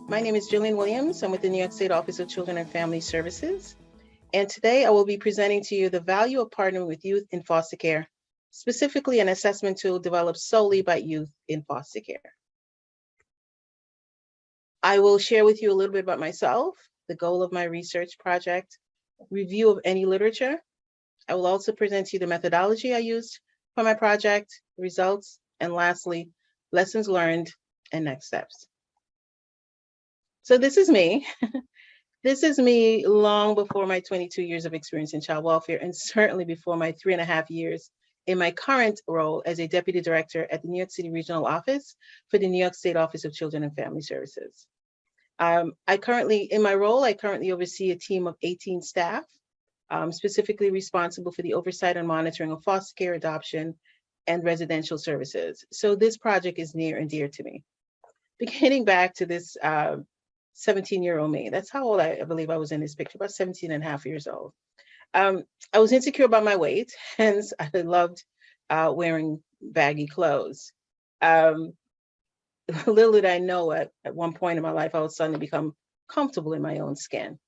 My name is Jillian Williams. I'm with the New York State Office of Children and Family Services. And today I will be presenting to you the value of partnering with youth in foster care, specifically an assessment tool developed solely by youth in foster care. I will share with you a little bit about myself, the goal of my research project, review of any literature. I will also present to you the methodology I used for my project, results, and lastly, lessons learned and next steps. So this is me. This is me long before my 22 years of experience in child welfare, and certainly before my 3.5 years in my current role as a deputy director at the New York City Regional Office for the New York State Office of Children and Family Services. In my role, I currently oversee a team of 18 staff, specifically responsible for the oversight and monitoring of foster care, adoption, and residential services. So this project is near and dear to me. Beginning back to this 17-year-old me, that's how old I believe I was in this picture, about 17 and a half years old. I was insecure about my weight, hence I loved wearing baggy clothes. Little did I know at one point in my life, I would suddenly become comfortable in my own skin.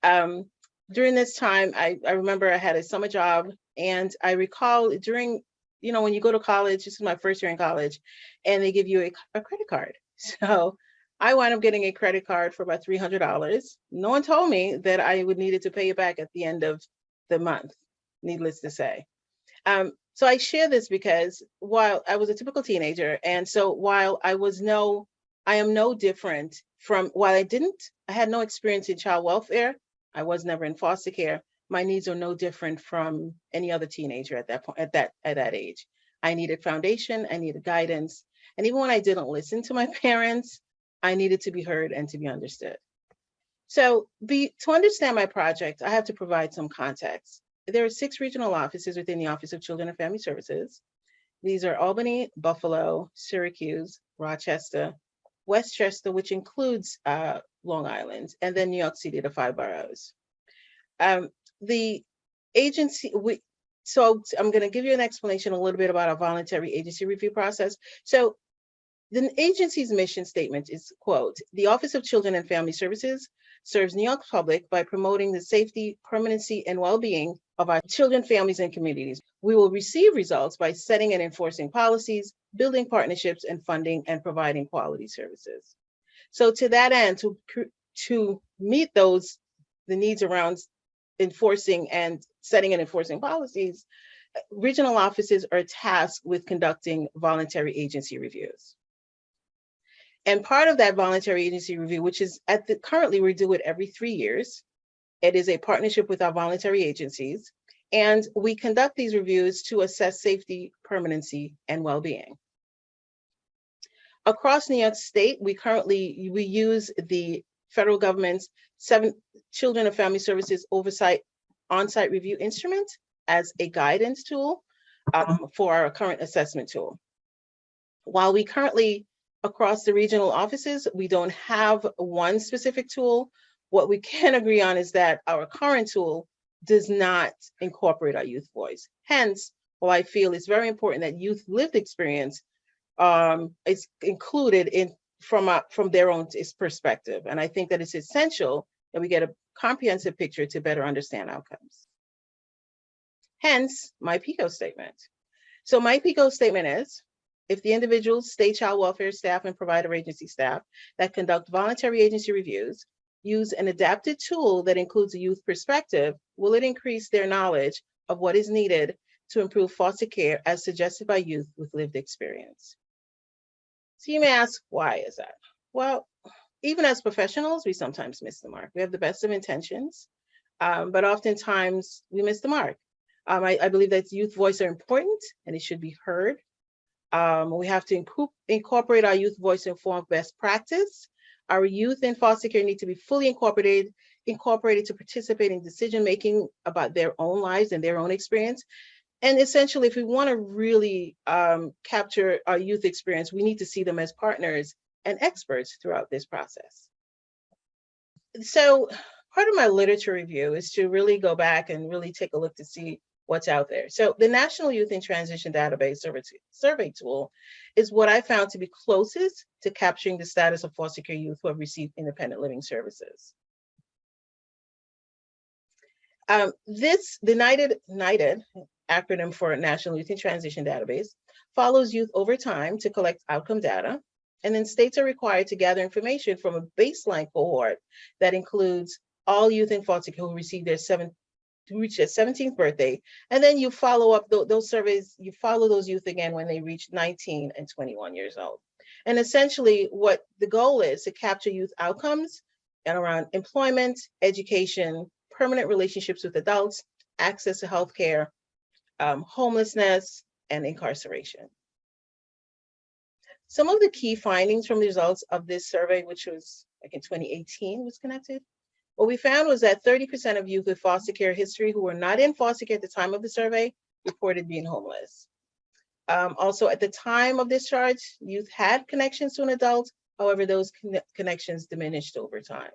During this time, I remember I had a summer job, and I recall during, when you go to college, this is my first year in college, and they give you a credit card. So I wound up getting a credit card for about $300. No one told me that I would need to pay it back at the end of the month, needless to say. So I share this because while I was a typical teenager, and so while I am no different from, while I had no experience in child welfare, I was never in foster care, my needs are no different from any other teenager at that point, at that age. I needed foundation, I needed guidance. And even when I didn't listen to my parents, I needed to be heard and to be understood. So to understand my project, I have to provide some context. There are 6 regional offices within the Office of Children and Family Services. These are Albany, Buffalo, Syracuse, Rochester, Westchester, which includes Long Island, and then New York City, the 5 boroughs. The agency, so I'm going to give you an explanation a little bit about our voluntary agency review process. So the agency's mission statement is, quote, "The Office of Children and Family Services serves New York public by promoting the safety, permanency, and well-being of our children, families, and communities. We will receive results by setting and enforcing policies, building partnerships, and funding and providing quality services." So to that end, to meet the needs around enforcing and setting and enforcing policies, regional offices are tasked with conducting voluntary agency reviews. And part of that voluntary agency review, which is currently we do it every 3 years. It is a partnership with our voluntary agencies, and we conduct these reviews to assess safety, permanency, and well-being. Across New York State, we use the federal government's 7 Children and Family Services Oversight On-Site Review Instrument as a guidance tool for our current assessment tool. While we currently, across the regional offices, we don't have one specific tool, what we can agree on is that our current tool does not incorporate our youth voice. Hence, while I feel it's very important that youth lived experience is included from their own perspective. And I think that it's essential that we get a comprehensive picture to better understand outcomes. Hence, my PICO statement. So my PICO statement is, if the individuals, state child welfare staff, and provider agency staff that conduct voluntary agency reviews use an adapted tool that includes a youth perspective, will it increase their knowledge of what is needed to improve foster care as suggested by youth with lived experience? So you may ask, why is that? Well, even as professionals, we sometimes miss the mark. We have the best of intentions, but oftentimes we miss the mark. I believe that youth voice are important and it should be heard. We have to incorporate our youth voice in form of best practice. Our youth in foster care need to be fully incorporated to participate in decision-making about their own lives and their own experience. And essentially, if we want to really capture our youth experience, we need to see them as partners and experts throughout this process. So part of my literature review is to really go back and really take a look to see what's out there. So the National Youth in Transition Database survey tool is what I found to be closest to capturing the status of foster care youth who have received independent living services. The NYTD acronym for National Youth in Transition Database follows youth over time to collect outcome data, and then states are required to gather information from a baseline cohort that includes all youth in foster care who received to reach their 17th birthday, and then you follow up those surveys, you follow those youth again when they reach 19 and 21 years old. And essentially what the goal is to capture youth outcomes and around employment, education, permanent relationships with adults, access to healthcare, homelessness, and incarceration. Some of the key findings from the results of this survey, which was like in 2018, was connected. What we found was that 30% of youth with foster care history who were not in foster care at the time of the survey reported being homeless. Also, at the time of discharge, youth had connections to an adult. However, those connections diminished over time.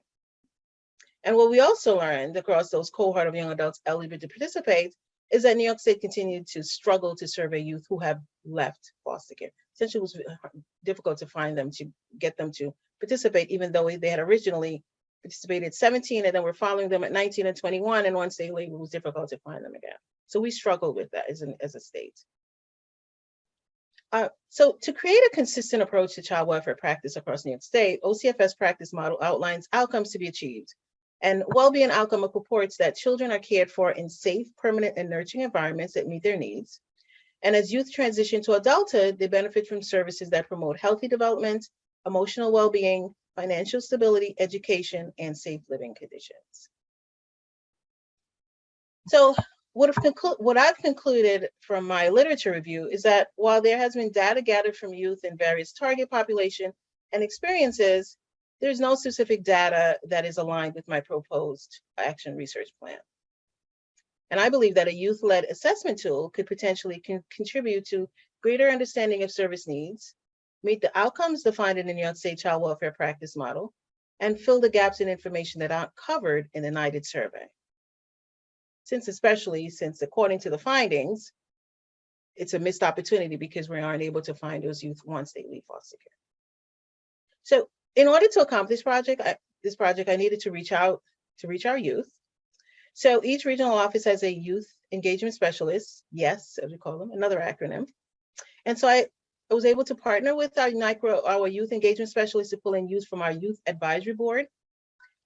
And what we also learned across those cohort of young adults eligible to participate is that New York State continued to struggle to survey youth who have left foster care. Essentially, it was difficult to find them, to get them to participate, even though they had originally participated at 17, and then we're following them at 19 and 21, and once they leave, it was difficult to find them again. So we struggled with that as a state. So to create a consistent approach to child welfare practice across New York State, OCFS practice model outlines outcomes to be achieved. And well-being outcome purports that children are cared for in safe, permanent, and nurturing environments that meet their needs. And as youth transition to adulthood, they benefit from services that promote healthy development, emotional well-being, financial stability, education, and safe living conditions. So what I've concluded from my literature review is that while there has been data gathered from youth in various target population and experiences, there's no specific data that is aligned with my proposed action research plan. And I believe that a youth-led assessment tool could potentially contribute to greater understanding of service needs, meet the outcomes defined in the New York State Child Welfare Practice Model, and fill the gaps in information that aren't covered in the NYTD survey. Especially since according to the findings, it's a missed opportunity because we aren't able to find those youth once they leave foster care. So in order to accomplish this project, I needed to reach our youth. So each regional office has a youth engagement specialist, YES, as we call them, another acronym. And so I was able to partner with our youth engagement specialist to pull in youth from our youth advisory board.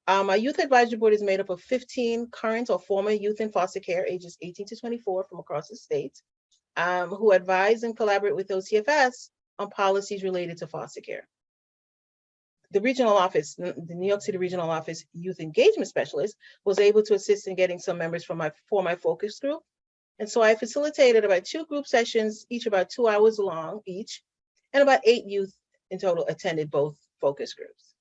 Our youth advisory board is made up of 15 current or former youth in foster care, ages 18 to 24 from across the state, who advise and collaborate with OCFS on policies related to foster care. The regional office, the New York City regional office youth engagement specialist, was able to assist in getting some members for my focus group. And so I facilitated about 2 group sessions, each about 2 hours long each, and about 8 youth in total attended both focus groups.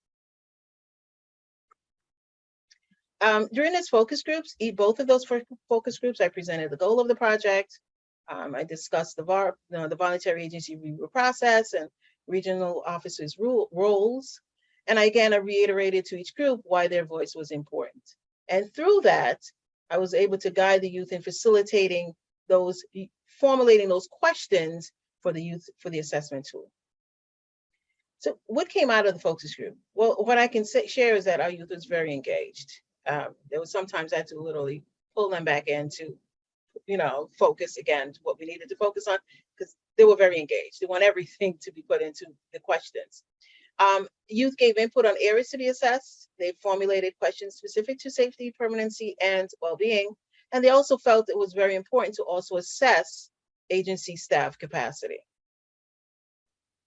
During these focus groups, both of those focus groups, I presented the goal of the project. I discussed the voluntary agency review process and regional officers' roles. And I reiterated to each group why their voice was important. And through that, I was able to guide the youth in formulating those questions for the youth for the assessment tool. So what came out of the focus group? Well, what I can share is that our youth was very engaged. There was sometimes I had to literally pull them back in to, focus again to what we needed to focus on, because they were very engaged. They want everything to be put into the questions. Youth gave input on areas to be assessed. They formulated questions specific to safety, permanency, and well-being. And they also felt it was very important to also assess agency staff capacity.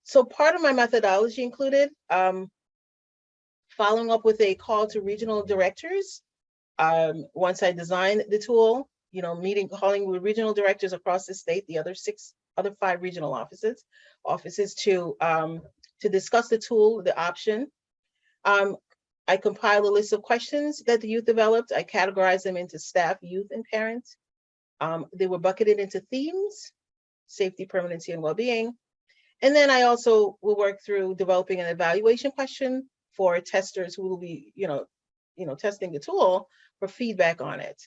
So part of my methodology included following up with a call to regional directors. Once I designed the tool, calling with regional directors across the state, the other 5 regional offices to discuss the tool, the option. I compiled a list of questions that the youth developed. I categorized them into staff, youth, and parents. They were bucketed into themes: safety, permanency, and well-being. And then I also will work through developing an evaluation question for testers who will be, testing the tool for feedback on it.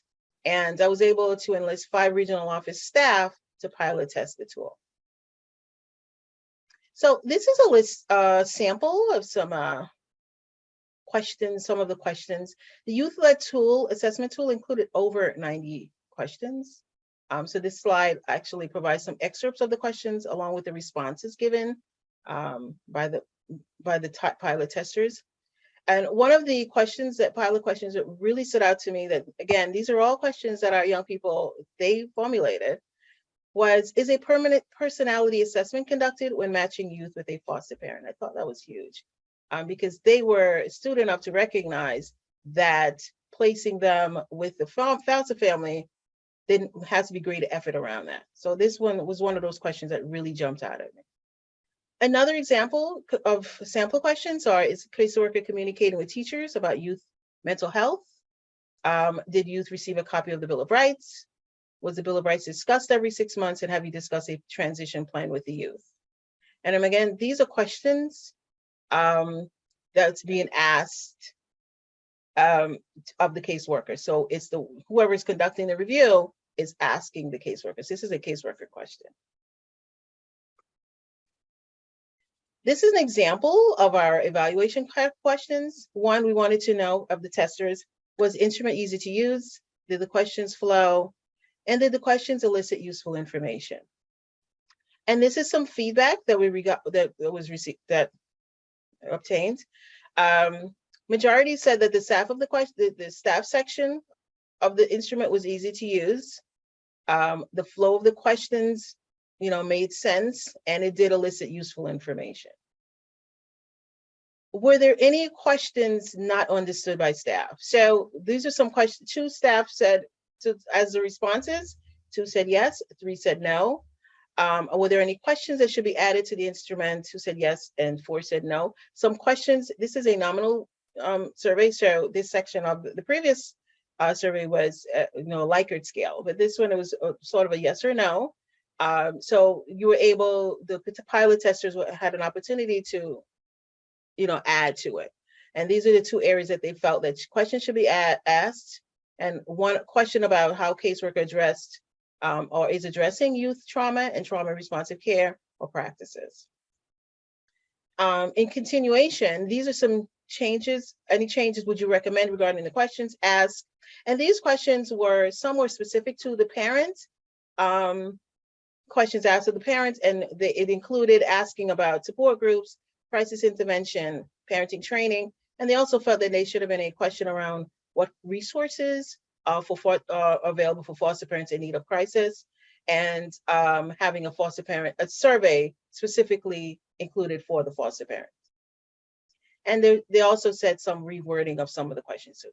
And I was able to enlist 5 regional office staff to pilot test the tool. So this is a list sample of some questions, some of the questions. The youth-led tool, assessment tool, included over 90 questions. So this slide actually provides some excerpts of the questions along with the responses given by the pilot testers. And one of the questions pilot questions that really stood out to me, that again, these are all questions that our young people, they formulated, was, is a permanent personality assessment conducted when matching youth with a foster parent? I thought that was huge because they were astute enough to recognize that placing them with the foster family has to be greater effort around that. So this one was one of those questions that really jumped out at me. Another example of sample questions is caseworker communicating with teachers about youth mental health? Did youth receive a copy of the Bill of Rights? Was the Bill of Rights discussed every 6 months, and have you discussed a transition plan with the youth? And again, these are questions that's being asked of the caseworker. So it's whoever is conducting the review is asking the caseworkers. This is a caseworker question. This is an example of our evaluation questions. One, we wanted to know of the testers, was the instrument easy to use? Did the questions flow? And did the questions elicit useful information? And this is some feedback that we got that obtained. Majority said that the staff of the staff section of the instrument was easy to use. The flow of the questions, made sense, and it did elicit useful information. Were there any questions not understood by staff? So these are some questions. 2 staff said, as the responses, 2 said yes, 3 said no. Were there any questions that should be added to the instrument? 2 said yes, and 4 said no. Some questions, this is a nominal survey, so this section of the previous survey was a Likert scale, but this one, it was sort of a yes or no. So you were able, the pilot testers had an opportunity to, add to it. And these are the 2 areas that they felt that questions should be asked. And one question about how caseworker addressed or is addressing youth trauma and trauma responsive care or practices. In continuation, these are some changes. Any changes would you recommend regarding the questions asked? And these questions some were specific to the parent, questions asked of the parents, and it included asking about support groups, crisis intervention, parenting training, and they also felt that they should have been a question around what resources are available for foster parents in need of crisis, and having a survey specifically included for the foster parents. And they also said some rewording of some of the questions too.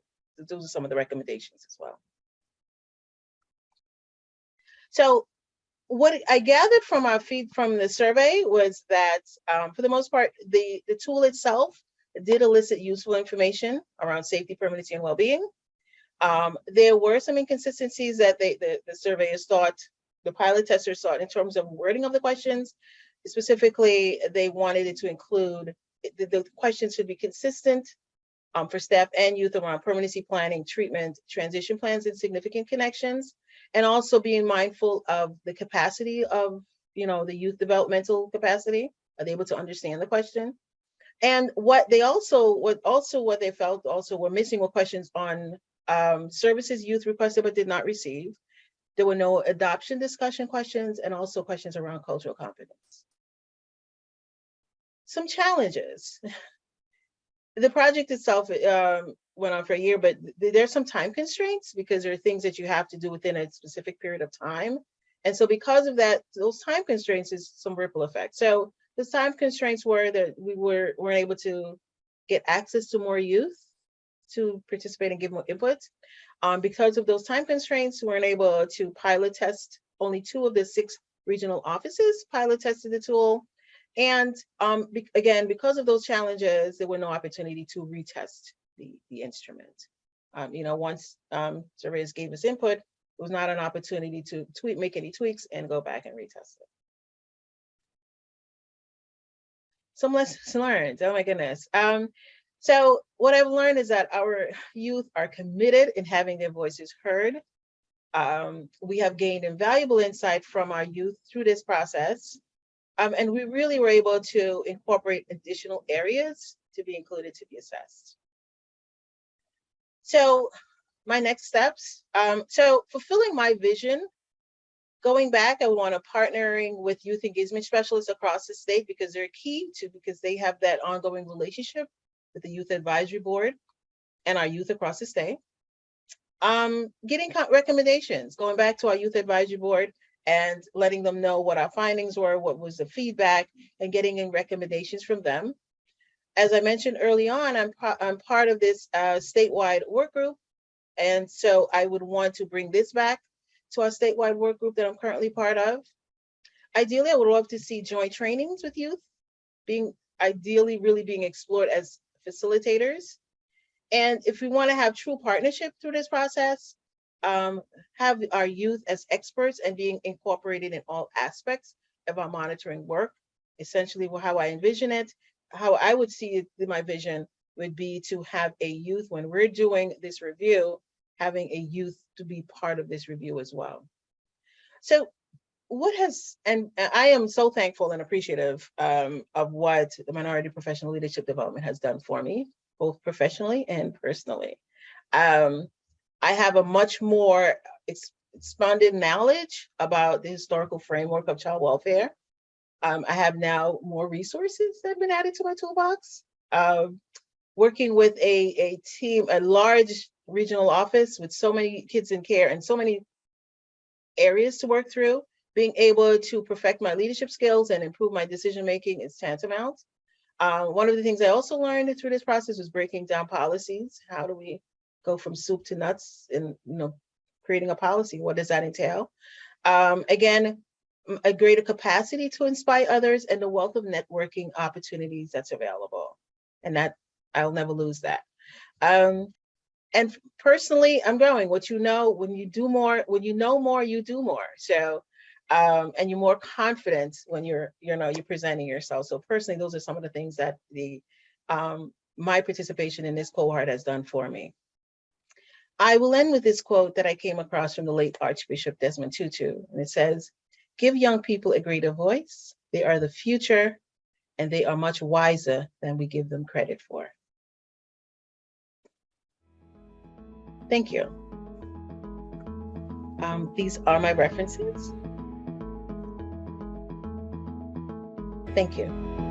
Those are some of the recommendations as well. So what I gathered from our feed from the survey was that for the most part, the tool itself did elicit useful information around safety, permanency, and well-being. There were some inconsistencies that the surveyors thought, the pilot testers thought, in terms of wording of the questions. Specifically, they wanted it to include, the questions should be consistent for staff and youth around permanency planning, treatment, transition plans, and significant connections, and also being mindful of the capacity of, the youth developmental capacity. Are they able to understand the question? And what they felt also were missing were questions on services youth requested but did not receive. There were no adoption discussion questions, and also questions around cultural competence. Some challenges. The project itself went on for a year, but there's some time constraints because there are things that you have to do within a specific period of time. And so because of that, those time constraints is some ripple effect. So the time constraints were that we weren't able to get access to more youth to participate and give more input. Because of those time constraints, we weren't able to pilot test. Only 2 of the 6 regional offices pilot tested the tool. And again, because of those challenges, there were no opportunity to retest the instrument. Once surveyors gave us input, it was not an opportunity to make any tweaks and go back and retest it. Some lessons learned, oh my goodness. So what I've learned is that our youth are committed in having their voices heard. We have gained invaluable insight from our youth through this process. And we really were able to incorporate additional areas to be included to be assessed. So my next steps. So fulfilling my vision, going back, I want to partnering with youth engagement specialists across the state because they're key because they have that ongoing relationship with the Youth Advisory Board and our youth across the state. Getting recommendations, going back to our Youth Advisory Board and letting them know what our findings were, what was the feedback, and getting in recommendations from them. As I mentioned early on, I'm part of this statewide work group. And so I would want to bring this back to our statewide work group that I'm currently part of. Ideally, I would love to see joint trainings with youth ideally really being explored as facilitators. And if we want to have true partnership through this process, have our youth as experts and being incorporated in all aspects of our monitoring work. Essentially, how I envision it, how I would see it in my vision would be to have a youth, when we're doing this review, having a youth to be part of this review as well. So and I am so thankful and appreciative of what the Minority Professional Leadership Development has done for me, both professionally and personally. I have a much more expanded knowledge about the historical framework of child welfare. I have now more resources that have been added to my toolbox. Working with a team, a large regional office with so many kids in care and so many areas to work through, being able to perfect my leadership skills and improve my decision-making is tantamount. One of the things I also learned through this process was breaking down policies. How do we go from soup to nuts in creating a policy? What does that entail? Again, a greater capacity to inspire others and the wealth of networking opportunities that's available. And that I'll never lose that. And personally, I'm growing. When you know more, you do more. So, and you're more confident when you're presenting yourself. So personally, those are some of the things that my participation in this cohort has done for me. I will end with this quote that I came across from the late Archbishop Desmond Tutu, and it says, "Give young people a greater voice. They are the future, and they are much wiser than we give them credit for." Thank you. These are my references. Thank you.